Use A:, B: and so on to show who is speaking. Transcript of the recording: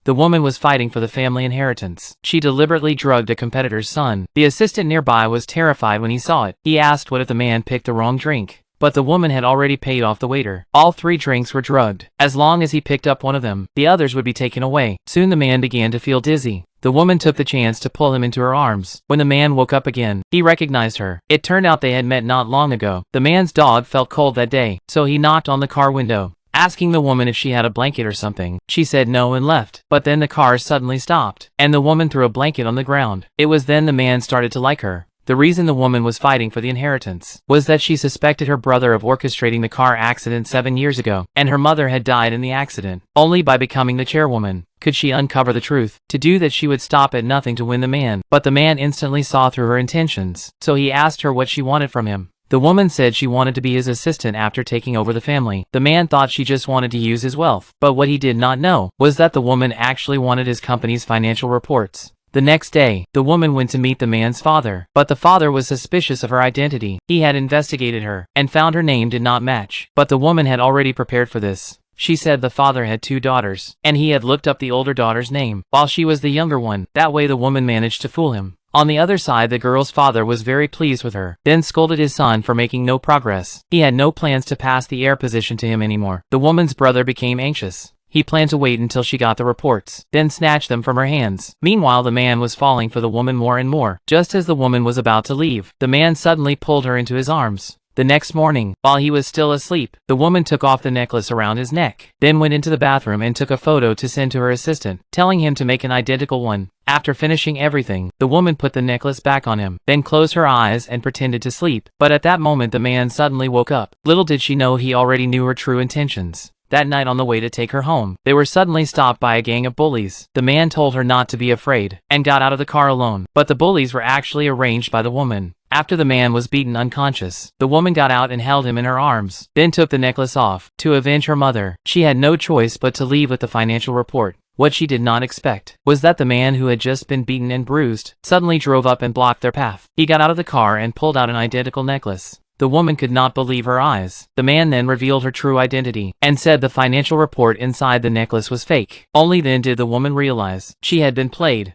A: The woman was fighting for the family inheritance. She deliberately drugged a competitor's son. The assistant nearby was terrified when he saw it. He asked what if the man picked the wrong drink. But the woman had already paid off the waiter. All 3 drinks were drugged. As long as he picked up one of them, the others would be taken away. Soon the man began to feel dizzy. The woman took the chance to pull him into her arms. When the man woke up again, he recognized her. It turned out they had met not long ago. The man's dog felt cold that day, so he knocked on the car window, asking the woman if she had a blanket or something. She said no and left. But then the car suddenly stopped, and the woman threw a blanket on the ground. It was then the man started to like her. The reason the woman was fighting for the inheritance was that she suspected her brother of orchestrating the car accident 7 years ago, and her mother had died in the accident. Only by becoming the chairwoman could she uncover the truth. To do that, she would stop at nothing to win the man. But the man instantly saw through her intentions, so he asked her what she wanted from him. The woman said she wanted to be his assistant after taking over the family. The man thought she just wanted to use his wealth, but what he did not know was that the woman actually wanted his company's financial reports. The next day, the woman went to meet the man's father, but the father was suspicious of her identity. He had investigated her and found her name did not match, but the woman had already prepared for this. She said the father had 2 daughters, and he had looked up the older daughter's name, while she was the younger one. That way the woman managed to fool him. On the other side, the girl's father was very pleased with her, then scolded his son for making no progress. He had no plans to pass the heir position to him anymore. The woman's brother became anxious. He planned to wait until she got the reports, then snatch them from her hands. Meanwhile, the man was falling for the woman more and more. Just as the woman was about to leave, the man suddenly pulled her into his arms. The next morning, while he was still asleep, the woman took off the necklace around his neck, then went into the bathroom and took a photo to send to her assistant, telling him to make an identical one. After finishing everything, the woman put the necklace back on him, then closed her eyes and pretended to sleep. But at that moment, the man suddenly woke up. Little did she know he already knew her true intentions. That night, on the way to take her home, they were suddenly stopped by a gang of bullies. The man told her not to be afraid, and got out of the car alone. But the bullies were actually arranged by the woman. After the man was beaten unconscious, the woman got out and held him in her arms, then took the necklace off. To avenge her mother, she had no choice but to leave with the financial report. What she did not expect was that the man who had just been beaten and bruised suddenly drove up and blocked their path. He got out of the car and pulled out an identical necklace. The woman could not believe her eyes. The man then revealed her true identity, and said the financial report inside the necklace was fake. Only then did the woman realize she had been played.